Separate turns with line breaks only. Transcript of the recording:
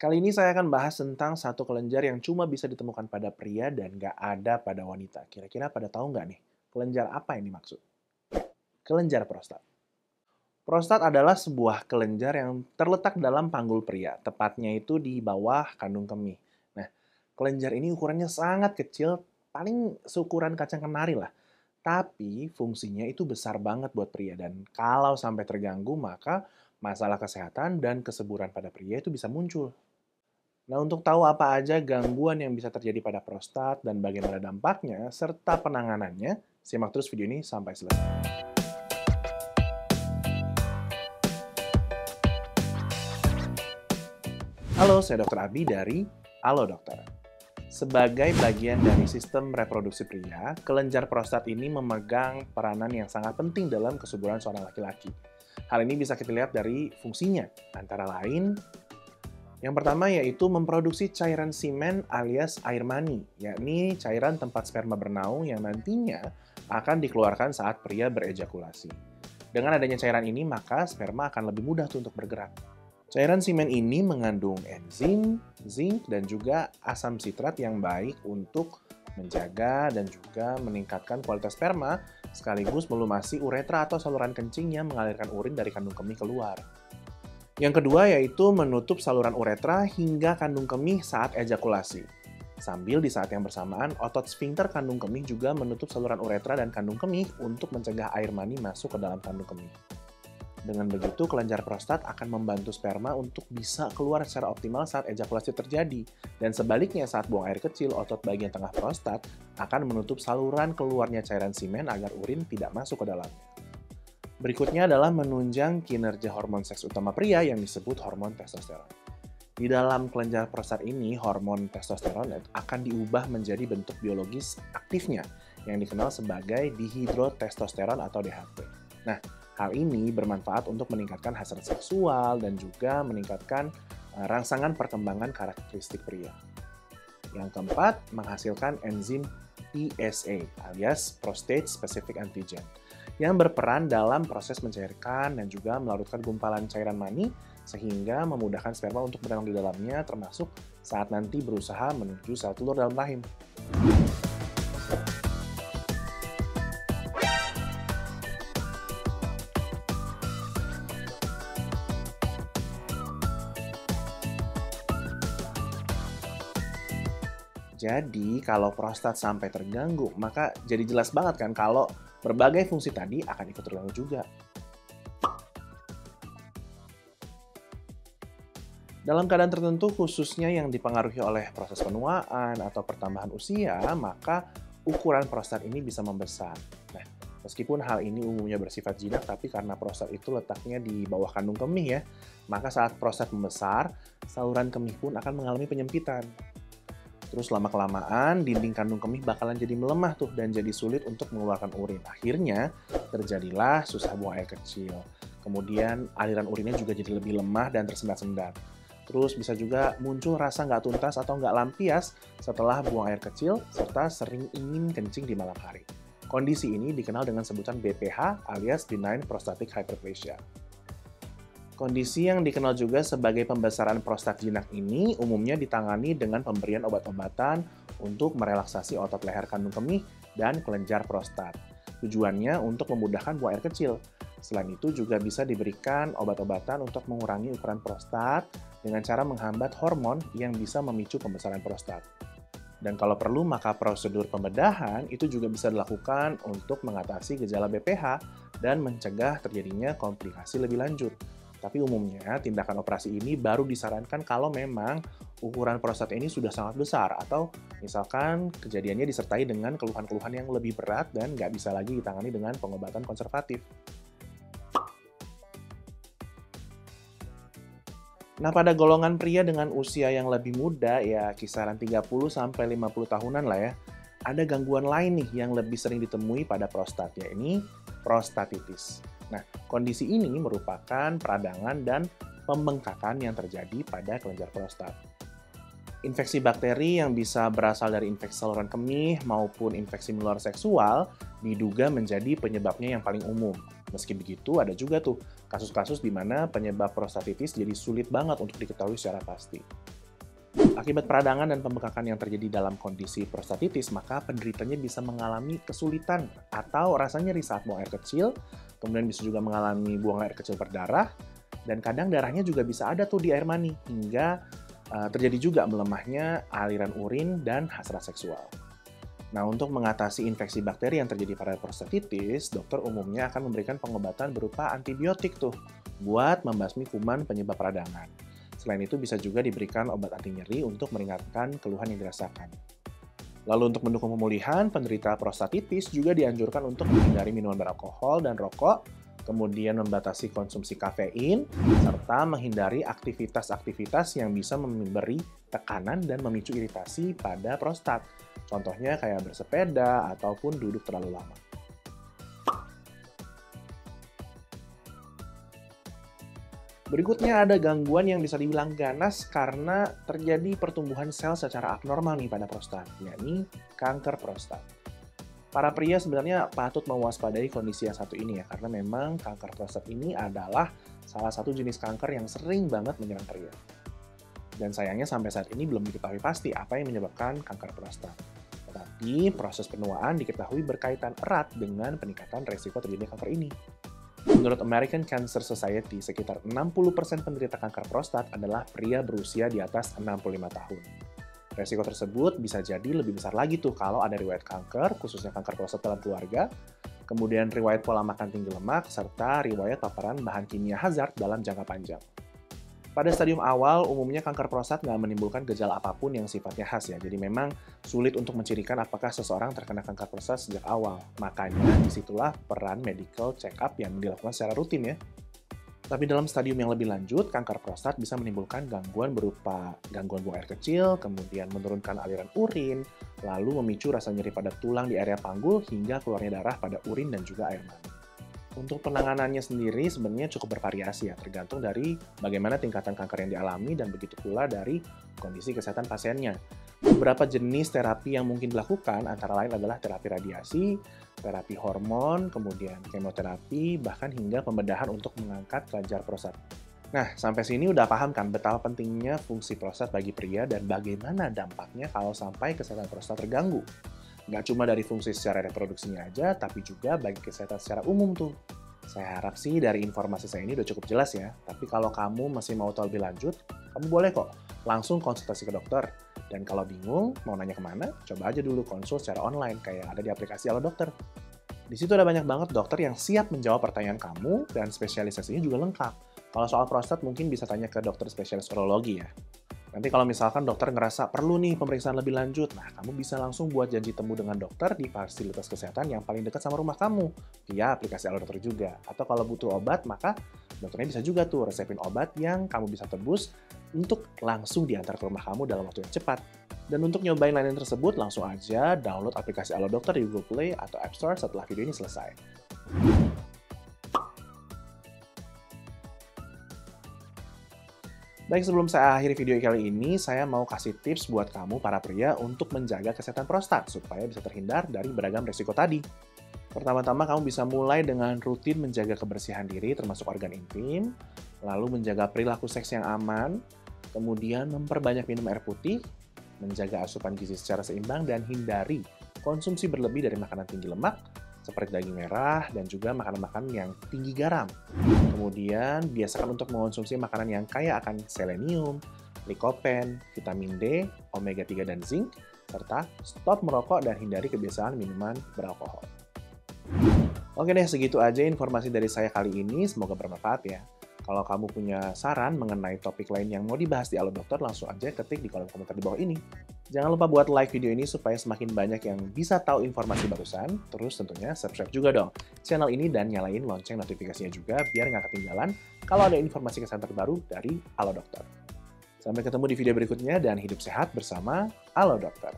Kali ini saya akan bahas tentang satu kelenjar yang cuma bisa ditemukan pada pria dan nggak ada pada wanita. Kira-kira pada tahu nggak nih, kelenjar apa yang dimaksud? Ya, kelenjar prostat. Prostat adalah sebuah kelenjar yang terletak dalam panggul pria, tepatnya itu di bawah kandung kemih. Nah, kelenjar ini ukurannya sangat kecil, paling seukuran kacang kenari lah. Tapi fungsinya itu besar banget buat pria dan kalau sampai terganggu maka masalah kesehatan dan kesuburan pada pria itu bisa muncul. Nah, untuk tahu apa aja gangguan yang bisa terjadi pada prostat dan bagaimana dampaknya, serta penanganannya, simak terus video ini sampai selesai. Halo, saya Dr. Abi dari Halo Dokter. Sebagai bagian dari sistem reproduksi pria, kelenjar prostat ini memegang peranan yang sangat penting dalam kesuburan seorang laki-laki. Hal ini bisa kita lihat dari fungsinya, antara lain yang pertama yaitu memproduksi cairan semen alias air mani, yakni cairan tempat sperma bernaung yang nantinya akan dikeluarkan saat pria berejakulasi. Dengan adanya cairan ini, maka sperma akan lebih mudah untuk bergerak. Cairan semen ini mengandung enzim, zinc, dan juga asam sitrat yang baik untuk menjaga dan juga meningkatkan kualitas sperma, sekaligus melumasi uretra atau saluran kencing yang mengalirkan urin dari kandung kemih keluar. Yang kedua yaitu menutup saluran uretra hingga kandung kemih saat ejakulasi. Sambil di saat yang bersamaan, otot sfinkter kandung kemih juga menutup saluran uretra dan kandung kemih untuk mencegah air mani masuk ke dalam kandung kemih. Dengan begitu, kelenjar prostat akan membantu sperma untuk bisa keluar secara optimal saat ejakulasi terjadi. Dan sebaliknya, saat buang air kecil, otot bagian tengah prostat akan menutup saluran keluarnya cairan semen agar urin tidak masuk ke dalamnya. Berikutnya adalah menunjang kinerja hormon seks utama pria yang disebut hormon testosteron. Di dalam kelenjar prostat ini, hormon testosteron akan diubah menjadi bentuk biologis aktifnya yang dikenal sebagai dihidrotestosteron atau DHT. Nah, hal ini bermanfaat untuk meningkatkan hasrat seksual dan juga meningkatkan rangsangan perkembangan karakteristik pria. Yang keempat, menghasilkan enzim PSA alias Prostate Specific Antigen yang berperan dalam proses mencairkan dan juga melarutkan gumpalan cairan mani sehingga memudahkan sperma untuk berenang di dalamnya termasuk saat nanti berusaha menuju sel telur dalam rahim. Jadi, kalau prostat sampai terganggu, maka jadi jelas banget kan kalau berbagai fungsi tadi akan ikut terganggu juga. Dalam keadaan tertentu, khususnya yang dipengaruhi oleh proses penuaan atau pertambahan usia, maka ukuran prostat ini bisa membesar. Nah, meskipun hal ini umumnya bersifat jinak, tapi karena prostat itu letaknya di bawah kandung kemih ya, maka saat prostat membesar, saluran kemih pun akan mengalami penyempitan. Terus lama-kelamaan, dinding kandung kemih bakalan jadi melemah tuh dan jadi sulit untuk mengeluarkan urin. Akhirnya, terjadilah susah buang air kecil. Kemudian, aliran urinnya juga jadi lebih lemah dan tersendat-sendat. Terus bisa juga muncul rasa nggak tuntas atau nggak lampias setelah buang air kecil, serta sering ingin kencing di malam hari. Kondisi ini dikenal dengan sebutan BPH alias Benign Prostatic Hyperplasia. Kondisi yang dikenal juga sebagai pembesaran prostat jinak ini umumnya ditangani dengan pemberian obat-obatan untuk merelaksasi otot leher kandung kemih dan kelenjar prostat. Tujuannya untuk memudahkan buang air kecil. Selain itu juga bisa diberikan obat-obatan untuk mengurangi ukuran prostat dengan cara menghambat hormon yang bisa memicu pembesaran prostat. Dan kalau perlu maka prosedur pembedahan itu juga bisa dilakukan untuk mengatasi gejala BPH dan mencegah terjadinya komplikasi lebih lanjut. Tapi umumnya tindakan operasi ini baru disarankan kalau memang ukuran prostat ini sudah sangat besar atau misalkan kejadiannya disertai dengan keluhan-keluhan yang lebih berat dan nggak bisa lagi ditangani dengan pengobatan konservatif. Nah, pada golongan pria dengan usia yang lebih muda, ya kisaran 30-50 tahunan lah ya, ada gangguan lain nih yang lebih sering ditemui pada prostat, yaitu prostatitis. Nah, kondisi ini merupakan peradangan dan pembengkakan yang terjadi pada kelenjar prostat. Infeksi bakteri yang bisa berasal dari infeksi saluran kemih maupun infeksi menular seksual diduga menjadi penyebabnya yang paling umum. Meski begitu, ada juga tuh kasus-kasus di mana penyebab prostatitis jadi sulit banget untuk diketahui secara pasti. Akibat peradangan dan pembekakan yang terjadi dalam kondisi prostatitis, maka penderitanya bisa mengalami kesulitan atau rasa nyeri saat buang air kecil, kemudian bisa juga mengalami buang air kecil berdarah, dan kadang darahnya juga bisa ada tuh di air mani, hingga terjadi juga melemahnya aliran urin dan hasrat seksual. Nah, untuk mengatasi infeksi bakteri yang terjadi pada prostatitis, dokter umumnya akan memberikan pengobatan berupa antibiotik tuh, buat membasmi kuman penyebab peradangan. Selain itu bisa juga diberikan obat anti nyeri untuk meringankan keluhan yang dirasakan. Lalu untuk mendukung pemulihan, penderita prostatitis juga dianjurkan untuk menghindari minuman beralkohol dan rokok, kemudian membatasi konsumsi kafein, serta menghindari aktivitas-aktivitas yang bisa memberi tekanan dan memicu iritasi pada prostat. Contohnya kayak bersepeda ataupun duduk terlalu lama. Berikutnya ada gangguan yang bisa dibilang ganas karena terjadi pertumbuhan sel secara abnormal nih pada prostat, yakni kanker prostat. Para pria sebenarnya patut mewaspadai kondisi yang satu ini ya, karena memang kanker prostat ini adalah salah satu jenis kanker yang sering banget menyerang pria. Dan sayangnya sampai saat ini belum diketahui pasti apa yang menyebabkan kanker prostat. Tetapi proses penuaan diketahui berkaitan erat dengan peningkatan resiko terjadinya kanker ini. Menurut American Cancer Society, sekitar 60% penderita kanker prostat adalah pria berusia di atas 65 tahun. Resiko tersebut bisa jadi lebih besar lagi tuh kalau ada riwayat kanker, khususnya kanker prostat dalam keluarga, kemudian riwayat pola makan tinggi lemak, serta riwayat paparan bahan kimia hazard dalam jangka panjang. Pada stadium awal, umumnya kanker prostat nggak menimbulkan gejala apapun yang sifatnya khas ya, jadi memang sulit untuk mencirikan apakah seseorang terkena kanker prostat sejak awal. Makanya disitulah peran medical check-up yang dilakukan secara rutin ya. Tapi dalam stadium yang lebih lanjut, kanker prostat bisa menimbulkan gangguan berupa gangguan buang air kecil, kemudian menurunkan aliran urin, lalu memicu rasa nyeri pada tulang di area panggul hingga keluarnya darah pada urin dan juga air mani. Untuk penanganannya sendiri sebenarnya cukup bervariasi ya, tergantung dari bagaimana tingkatan kanker yang dialami dan begitu pula dari kondisi kesehatan pasiennya. Beberapa jenis terapi yang mungkin dilakukan antara lain adalah terapi radiasi, terapi hormon, kemudian kemoterapi, bahkan hingga pembedahan untuk mengangkat kelenjar prostat. Nah, sampai sini udah paham kan betapa pentingnya fungsi prostat bagi pria dan bagaimana dampaknya kalau sampai kesehatan prostat terganggu. Nggak cuma dari fungsi secara reproduksinya aja, tapi juga bagi kesehatan secara umum tuh. Saya harap sih dari informasi saya ini udah cukup jelas ya, tapi kalau kamu masih mau tahu lebih lanjut, kamu boleh kok langsung konsultasi ke dokter. Dan kalau bingung, mau nanya kemana, coba aja dulu konsul secara online, kayak ada di aplikasi Halo Dokter. Di situ ada banyak banget dokter yang siap menjawab pertanyaan kamu, dan spesialisasinya juga lengkap. Kalau soal prostat mungkin bisa tanya ke dokter spesialis urologi ya. Nanti kalau misalkan dokter ngerasa perlu nih pemeriksaan lebih lanjut, nah kamu bisa langsung buat janji temu dengan dokter di fasilitas kesehatan yang paling dekat sama rumah kamu, via aplikasi Halo Dokter juga. Atau kalau butuh obat, maka dokternya bisa juga tuh resepin obat yang kamu bisa tebus untuk langsung diantar ke rumah kamu dalam waktu yang cepat. Dan untuk nyobain layanan tersebut, langsung aja download aplikasi Halo Dokter di Google Play atau App Store setelah video ini selesai. Baik, sebelum saya akhiri video kali ini, saya mau kasih tips buat kamu para pria untuk menjaga kesehatan prostat supaya bisa terhindar dari beragam resiko tadi. Pertama-tama kamu bisa mulai dengan rutin menjaga kebersihan diri termasuk organ intim, lalu menjaga perilaku seks yang aman, kemudian memperbanyak minum air putih, menjaga asupan gizi secara seimbang, dan hindari konsumsi berlebih dari makanan tinggi lemak, seperti daging merah, dan juga makanan-makanan yang tinggi garam. Kemudian, biasakan untuk mengonsumsi makanan yang kaya akan selenium, likopen, vitamin D, omega 3 dan zinc, serta stop merokok dan hindari kebiasaan minuman beralkohol. Oke deh, segitu aja informasi dari saya kali ini, semoga bermanfaat ya. Kalau kamu punya saran mengenai topik lain yang mau dibahas di Halo Dokter, langsung aja ketik di kolom komentar di bawah ini. Jangan lupa buat like video ini supaya semakin banyak yang bisa tahu informasi barusan. Terus tentunya subscribe juga dong channel ini dan nyalain lonceng notifikasinya juga biar nggak ketinggalan kalau ada informasi kesehatan terbaru dari Halo Dokter. Sampai ketemu di video berikutnya dan hidup sehat bersama Halo Dokter.